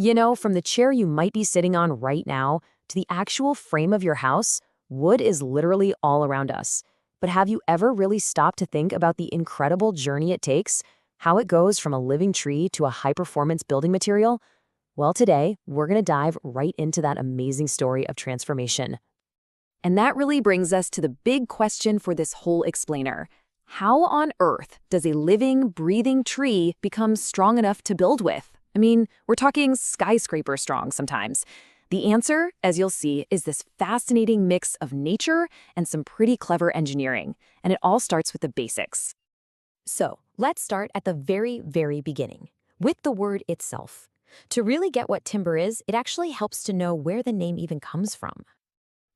From the chair you might be sitting on right now to the actual frame of your house, wood is literally all around us. But have you ever really stopped to think about the incredible journey it takes? How it goes from a living tree to a high-performance building material? Well, today, we're going to dive right into that amazing story of transformation. And that really brings us to the big question for this whole explainer. How on earth does a living, breathing tree become strong enough to build with? I mean, we're talking skyscraper strong sometimes. The answer, as you'll see, is this fascinating mix of nature and some pretty clever engineering. And it all starts with the basics. So, let's start at the very, very beginning, with the word itself. To really get what timber is, it actually helps to know where the name even comes from.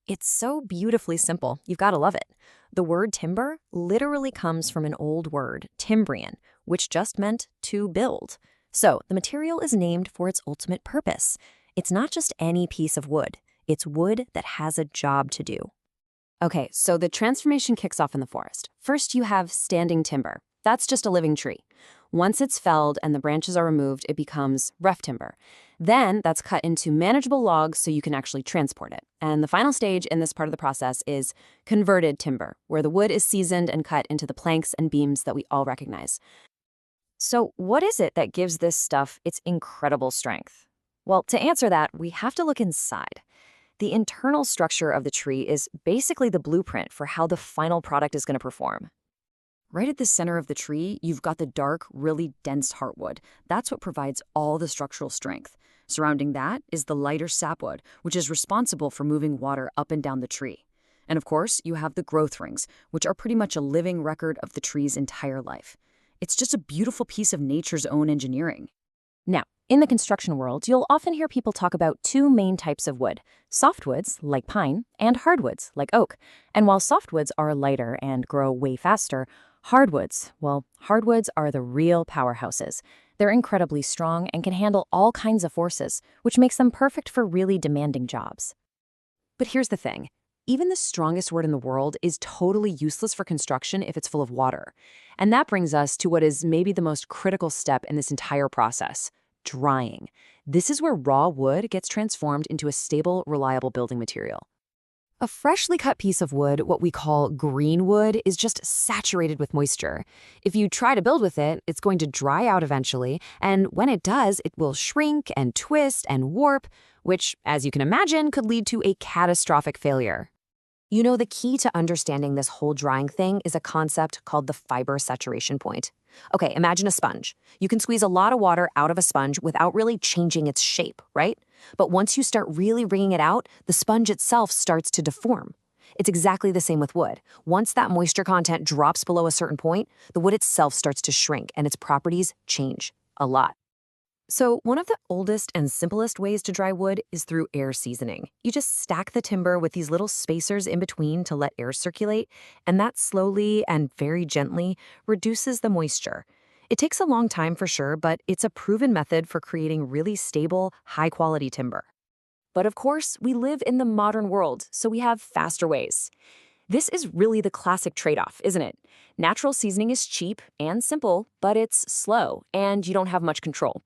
It's so beautifully simple, you've got to love it. The word timber literally comes from an old word, timbrian, which just meant to build. So the material is named for its ultimate purpose. It's not just any piece of wood. It's wood that has a job to do. Okay, so the transformation kicks off in the forest. First, you have standing timber. That's just a living tree. Once it's felled and the branches are removed, it becomes rough timber. Then that's cut into manageable logs so you can actually transport it. And the final stage in this part of the process is converted timber, where the wood is seasoned and cut into the planks and beams that we all recognize. So what is it that gives this stuff its incredible strength? Well, to answer that, we have to look inside. The internal structure of the tree is basically the blueprint for how the final product is going to perform. Right at the center of the tree, you've got the dark, really dense heartwood. That's what provides all the structural strength. Surrounding that is the lighter sapwood, which is responsible for moving water up and down the tree. And of course, you have the growth rings, which are pretty much a living record of the tree's entire life. It's just a beautiful piece of nature's own engineering. Now, in the construction world, you'll often hear people talk about two main types of wood: softwoods, like pine, and hardwoods, like oak. And while softwoods are lighter and grow way faster, hardwoods are the real powerhouses. They're incredibly strong and can handle all kinds of forces, which makes them perfect for really demanding jobs. But here's the thing. Even the strongest wood in the world is totally useless for construction if it's full of water. And that brings us to what is maybe the most critical step in this entire process: drying. This is where raw wood gets transformed into a stable, reliable building material. A freshly cut piece of wood, what we call green wood, is just saturated with moisture. If you try to build with it, it's going to dry out eventually, and when it does, it will shrink and twist and warp, which, as you can imagine, could lead to a catastrophic failure. The key to understanding this whole drying thing is a concept called the fiber saturation point. Okay, imagine a sponge. You can squeeze a lot of water out of a sponge without really changing its shape, right? But once you start really wringing it out, the sponge itself starts to deform. It's exactly the same with wood. Once that moisture content drops below a certain point, the wood itself starts to shrink and its properties change a lot. So one of the oldest and simplest ways to dry wood is through air seasoning. You just stack the timber with these little spacers in between to let air circulate, and that slowly and very gently reduces the moisture. It takes a long time for sure, but it's a proven method for creating really stable, high-quality timber. But of course, we live in the modern world, so we have faster ways. This is really the classic trade-off, isn't it? Natural seasoning is cheap and simple, but it's slow, and you don't have much control.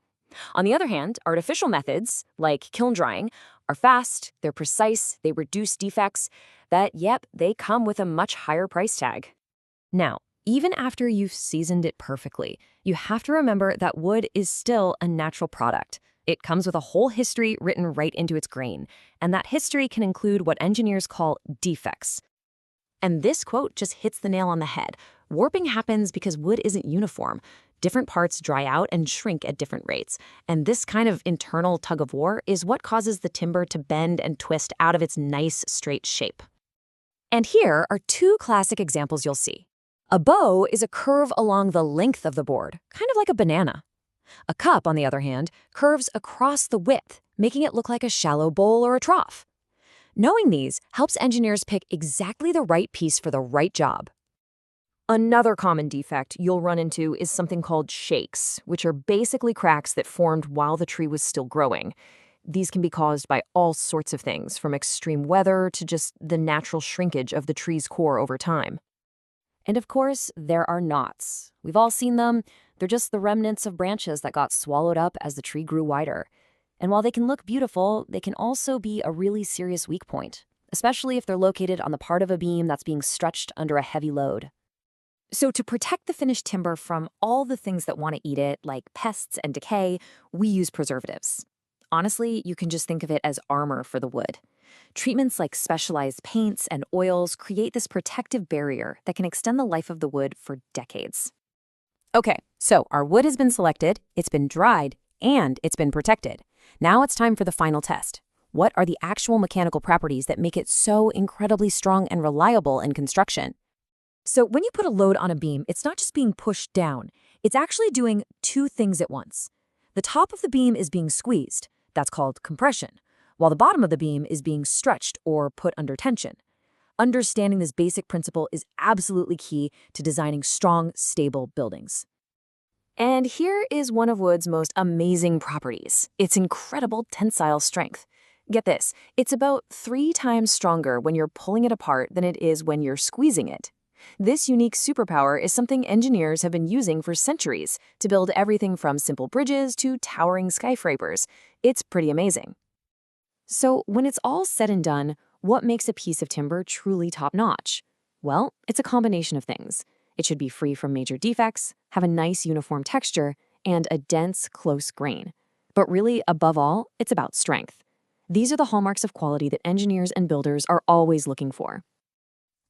On the other hand, artificial methods, like kiln drying, are fast, they're precise, they reduce defects, they come with a much higher price tag. Now, even after you've seasoned it perfectly, you have to remember that wood is still a natural product. It comes with a whole history written right into its grain, and that history can include what engineers call defects. And this quote just hits the nail on the head. Warping happens because wood isn't uniform. Different parts dry out and shrink at different rates, and this kind of internal tug-of-war is what causes the timber to bend and twist out of its nice, straight shape. And here are two classic examples you'll see. A bow is a curve along the length of the board, kind of like a banana. A cup, on the other hand, curves across the width, making it look like a shallow bowl or a trough. Knowing these helps engineers pick exactly the right piece for the right job. Another common defect you'll run into is something called shakes, which are basically cracks that formed while the tree was still growing. These can be caused by all sorts of things, from extreme weather to just the natural shrinkage of the tree's core over time. And of course, there are knots. We've all seen them. They're just the remnants of branches that got swallowed up as the tree grew wider. And while they can look beautiful, they can also be a really serious weak point, especially if they're located on the part of a beam that's being stretched under a heavy load. So to protect the finished timber from all the things that want to eat it, like pests and decay, we use preservatives. Honestly, you can just think of it as armor for the wood. Treatments like specialized paints and oils create this protective barrier that can extend the life of the wood for decades. Okay, so our wood has been selected, it's been dried, and it's been protected. Now it's time for the final test. What are the actual mechanical properties that make it so incredibly strong and reliable in construction? So when you put a load on a beam, it's not just being pushed down. It's actually doing two things at once. The top of the beam is being squeezed. That's called compression, while the bottom of the beam is being stretched or put under tension. Understanding this basic principle is absolutely key to designing strong, stable buildings. And here is one of wood's most amazing properties, its incredible tensile strength. Get this, it's about 3 times stronger when you're pulling it apart than it is when you're squeezing it. This unique superpower is something engineers have been using for centuries to build everything from simple bridges to towering skyscrapers. It's pretty amazing. So when it's all said and done, what makes a piece of timber truly top-notch? Well, it's a combination of things. It should be free from major defects, have a nice uniform texture, and a dense, close grain. But really, above all, it's about strength. These are the hallmarks of quality that engineers and builders are always looking for.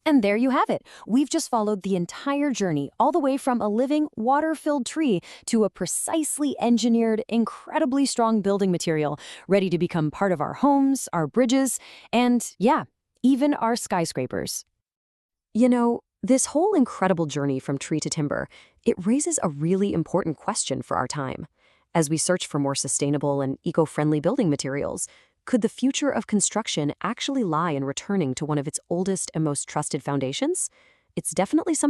And there you have it. We've just followed the entire journey, all the way from a living, water-filled tree to a precisely engineered, incredibly strong building material, ready to become part of our homes, our bridges, and yeah, even our skyscrapers. You know, this whole incredible journey from tree to timber, it raises a really important question for our time. As we search for more sustainable and eco-friendly building materials, could the future of construction actually lie in returning to one of its oldest and most trusted foundations? It's definitely something